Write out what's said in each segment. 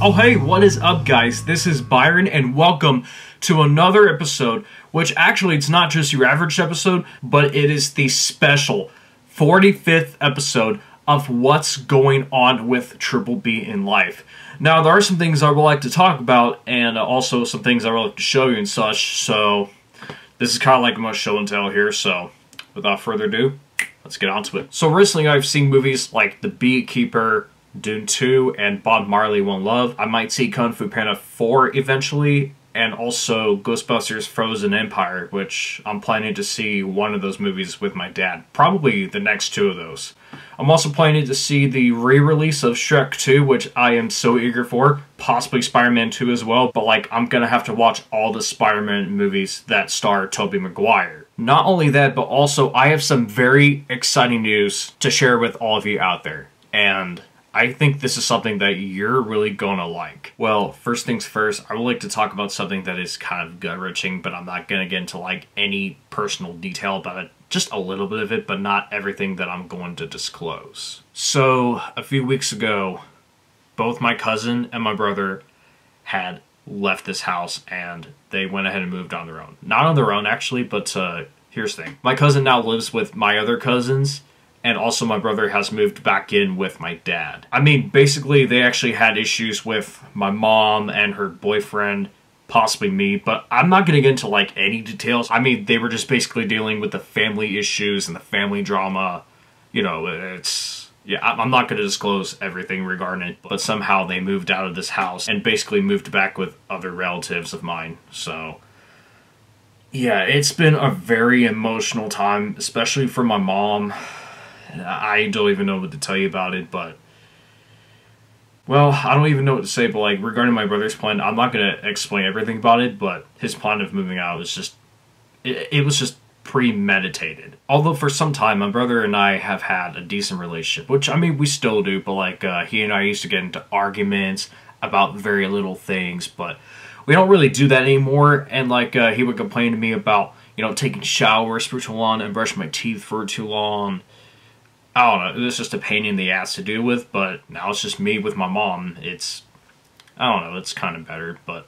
Oh hey, what is up guys? This is Byron and welcome to another episode, which actually it's not just your average episode, but it is the special 45th episode of what's going on with Triple B in life. Now there are some things I would like to talk about and also some things I would like to show you and such, so this is kind of like my show and tell here, so without further ado, let's get on to it. So recently I've seen movies like The Beekeeper, Dune 2, and Bob Marley One Love. I might see Kung Fu Panda 4 eventually, and also Ghostbusters Frozen Empire, which I'm planning to see one of those movies with my dad. Probably the next two of those. I'm also planning to see the re-release of Shrek 2, which I am so eager for. Possibly Spider-Man 2 as well, but like I'm gonna have to watch all the Spider-Man movies that star Tobey Maguire. Not only that, but also I have some very exciting news to share with all of you out there. And I think this is something that you're really gonna like. Well, first things first, I would like to talk about something that is kind of gut-wrenching, but I'm not gonna get into like any personal detail about it. Just a little bit of it, but not everything that I'm going to disclose. So, a few weeks ago, both my cousin and my brother had left this house and they went ahead and moved on their own. Not on their own, actually, but here's the thing. My cousin now lives with my other cousins, and also my brother has moved back in with my dad. I mean, basically, they actually had issues with my mom and her boyfriend, possibly me, but I'm not going to get into, like, any details. I mean, they were just basically dealing with the family issues and the family drama. You know, it's... yeah, I'm not going to disclose everything regarding it, but somehow they moved out of this house and basically moved back with other relatives of mine, so... yeah, it's been a very emotional time, especially for my mom. I don't even know what to tell you about it, but... well, I don't even know what to say, but like, regarding my brother's plan, I'm not going to explain everything about it, but his plan of moving out was just... it was just premeditated. Although for some time, my brother and I have had a decent relationship, which, I mean, we still do, but like, he and I used to get into arguments about very little things, but we don't really do that anymore, and like, he would complain to me about, you know, taking showers for too long and brushing my teeth for too long. I don't know, it was just a pain in the ass to deal with, but now it's just me with my mom. It's, I don't know, it's kind of better, but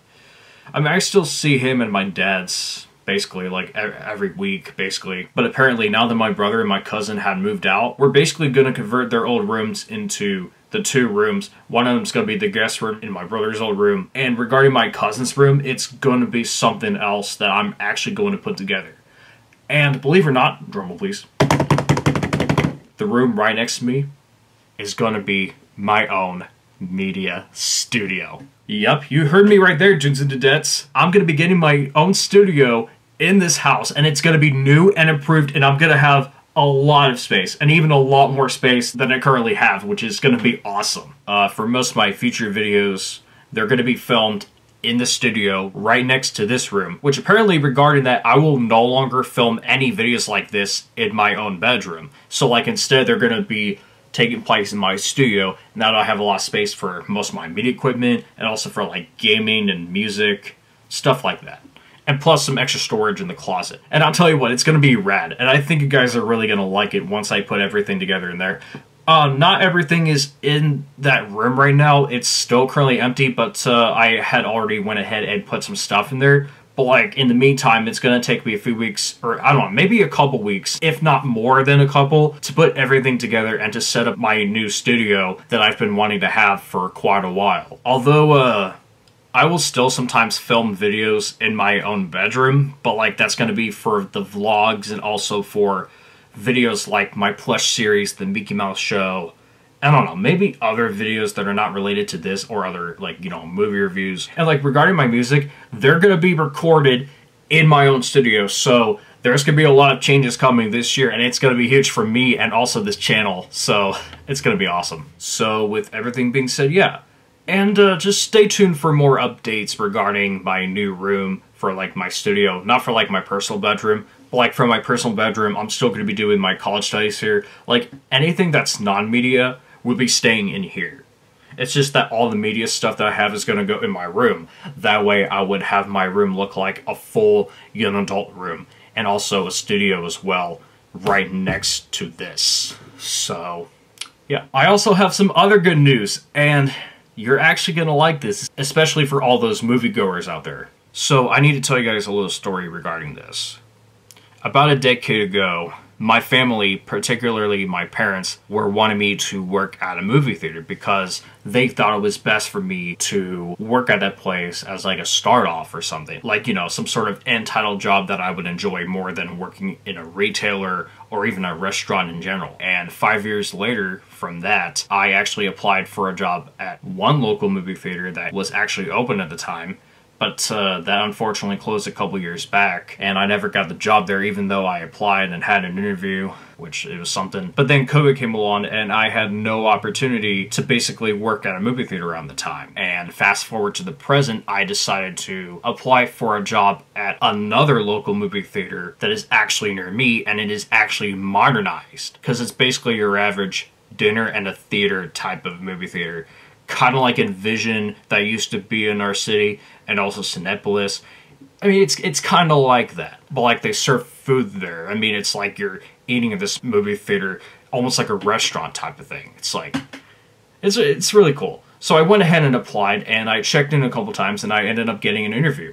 I mean, I still see him and my dad's basically like every week, basically. But apparently now that my brother and my cousin had moved out, we're basically going to convert their old rooms into the two rooms. One of them's going to be the guest room in my brother's old room, and regarding my cousin's room, it's going to be something else that I'm actually going to put together. And believe it or not, drumroll please, the room right next to me is going to be my own media studio. Yep, you heard me right there, Dudes and Dudettes. I'm going to be getting my own studio in this house, and it's going to be new and improved, and I'm going to have a lot of space, and even a lot more space than I currently have, which is going to be awesome. For most of my future videos, they're going to be filmed in the studio right next to this room, which apparently regarding that, I will no longer film any videos like this in my own bedroom. So like instead they're going to be taking place in my studio. Now that I have a lot of space for most of my media equipment and also for like gaming and music, stuff like that. And plus some extra storage in the closet. And I'll tell you what, it's going to be rad. And I think you guys are really going to like it once I put everything together in there. Not everything is in that room right now. It's still currently empty, but I had already went ahead and put some stuff in there. But like, in the meantime, it's going to take me a few weeks, or I don't know, maybe a couple weeks, if not more than a couple, to put everything together and to set up my new studio that I've been wanting to have for quite a while. Although, I will still sometimes film videos in my own bedroom, but like, that's going to be for the vlogs and also for videos like my plush series, the Mickey Mouse Show, I don't know, maybe other videos that are not related to this or other, like, you know, movie reviews. And like, regarding my music, they're gonna be recorded in my own studio, so there's gonna be a lot of changes coming this year, and it's gonna be huge for me and also this channel, so it's gonna be awesome. So with everything being said, yeah, and just stay tuned for more updates regarding my new room for like my studio, not for like my personal bedroom, but like for my personal bedroom, I'm still going to be doing my college studies here. Like anything that's non-media will be staying in here. It's just that all the media stuff that I have is going to go in my room. That way I would have my room look like a full young adult room, and also a studio as well right next to this. So yeah, I also have some other good news, and you're actually going to like this, especially for all those moviegoers out there. So I need to tell you guys a little story regarding this. About a decade ago, my family, particularly my parents, were wanting me to work at a movie theater because they thought it was best for me to work at that place as like a start off or something. Like, you know, some sort of entitled job that I would enjoy more than working in a retailer or even a restaurant in general. And 5 years later from that, I actually applied for a job at one local movie theater that was actually open at the time. But that unfortunately closed a couple years back, and I never got the job there even though I applied and had an interview, which it was something. But then COVID came along and I had no opportunity to basically work at a movie theater around the time. And fast forward to the present, I decided to apply for a job at another local movie theater that is actually near me, and it is actually modernized. Because it's basically your average dinner and a theater type of movie theater. Kind of like Envision that used to be in our city, and also Cinepolis. I mean, it's kind of like that, but like they serve food there. I mean, it's like you're eating at this movie theater, almost like a restaurant type of thing. It's like, it's really cool. So I went ahead and applied, and I checked in a couple times, and I ended up getting an interview.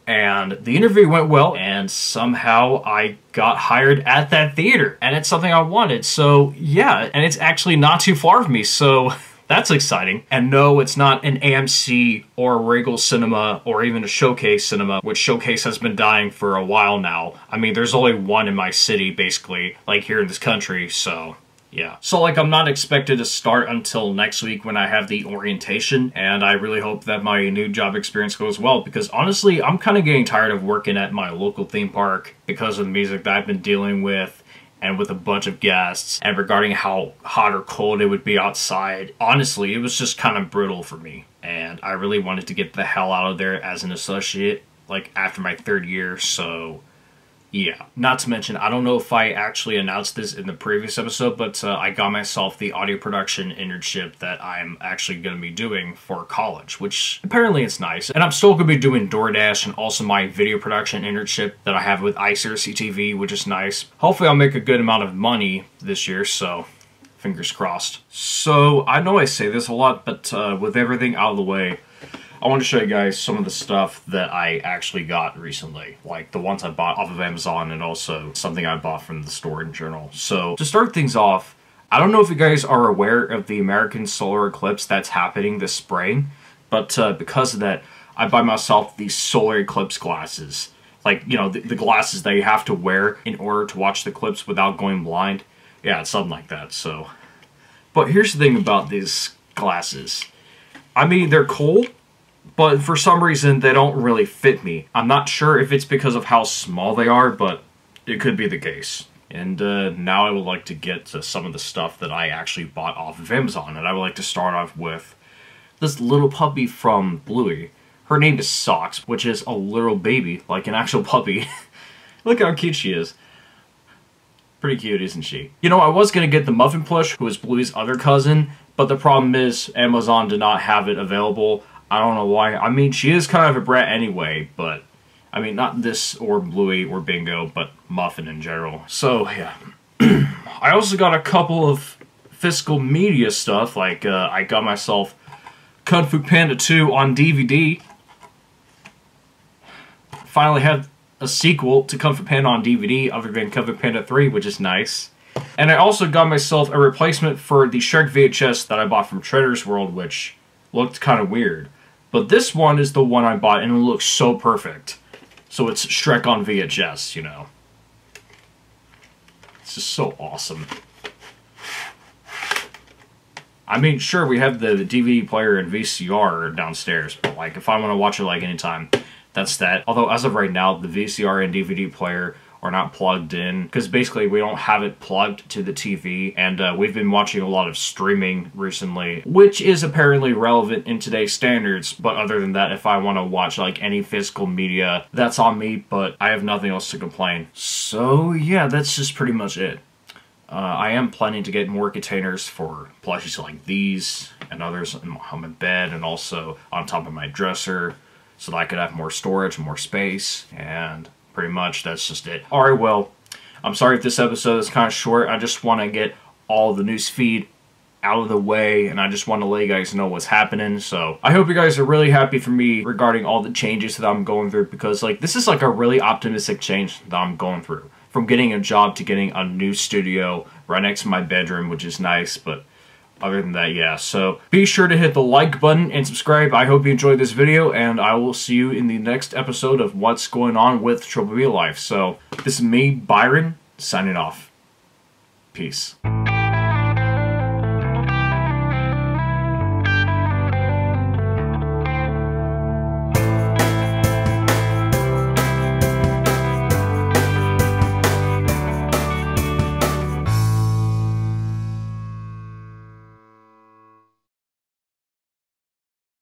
And the interview went well, and somehow I got hired at that theater, and it's something I wanted. So yeah, and it's actually not too far from me, so that's exciting. And no, it's not an AMC or Regal Cinema or even a Showcase Cinema, which Showcase has been dying for a while now. I mean, there's only one in my city, basically, like here in this country, so yeah. So like, I'm not expected to start until next week when I have the orientation, and I really hope that my new job experience goes well, because honestly, I'm kind of getting tired of working at my local theme park because of the music that I've been dealing with, and with a bunch of guests, and regarding how hot or cold it would be outside. Honestly, it was just kind of brutal for me, and I really wanted to get the hell out of there as an associate, like after my 3rd year, so yeah. Not to mention, I don't know if I actually announced this in the previous episode, but I got myself the audio production internship that I'm actually going to be doing for college, which apparently it's nice. And I'm still going to be doing DoorDash and also my video production internship that I have with ICRC TV, which is nice. Hopefully I'll make a good amount of money this year, so fingers crossed. So I know I say this a lot, but with everything out of the way, I want to show you guys some of the stuff that I actually got recently, like the ones I bought off of Amazon and also something I bought from the store in general. So to start things off, I don't know if you guys are aware of the American solar eclipse that's happening this spring, but because of that, I buy myself these solar eclipse glasses. Like, you know, the glasses that you have to wear in order to watch the eclipse without going blind. Yeah, it's something like that, so. But here's the thing about these glasses. I mean, they're cool, but for some reason, they don't really fit me. I'm not sure if it's because of how small they are, but it could be the case. And now I would like to get to some of the stuff that I actually bought off of Amazon. And I would like to start off with this little puppy from Bluey. Her name is Socks, which is a little baby, like an actual puppy. Look how cute she is. Pretty cute, isn't she? You know, I was going to get the Muffin Plush, who is Bluey's other cousin, but the problem is Amazon did not have it available. I don't know why. I mean, she is kind of a brat anyway, but I mean, not this or Bluey or Bingo, but Muffin in general. So, yeah. I also got a couple of physical media stuff, like I got myself Kung Fu Panda 2 on DVD. Finally had a sequel to Kung Fu Panda on DVD other than Kung Fu Panda 3, which is nice. And I also got myself a replacement for the Shrek VHS that I bought from Trader's World, which looked kind of weird. But this one is the one I bought, and it looks so perfect. So it's Shrek on VHS, you know. It's just so awesome. I mean, sure, we have the DVD player and VCR downstairs, but like, if I want to watch it like anytime, that's that. Although, as of right now, the VCR and DVD player are not plugged in, because basically we don't have it plugged to the TV, and we've been watching a lot of streaming recently, which is apparently relevant in today's standards, but other than that, if I want to watch like any physical media, that's on me, but I have nothing else to complain. So yeah, that's just pretty much it. I am planning to get more containers for plushies like these and others on my bed, and also on top of my dresser, so that I could have more storage and more space, and pretty much that's just it. Alright, well, I'm sorry if this episode is kind of short. I just want to get all the news feed out of the way, and I just want to let you guys know what's happening. So I hope you guys are really happy for me regarding all the changes that I'm going through, because like this is like a really optimistic change that I'm going through, from getting a job to getting a new studio right next to my bedroom, which is nice. But other than that, yeah. So be sure to hit the like button and subscribe. I hope you enjoyed this video, and I will see you in the next episode of what's going on with Triple B Life. So this is me, Byron, signing off. Peace.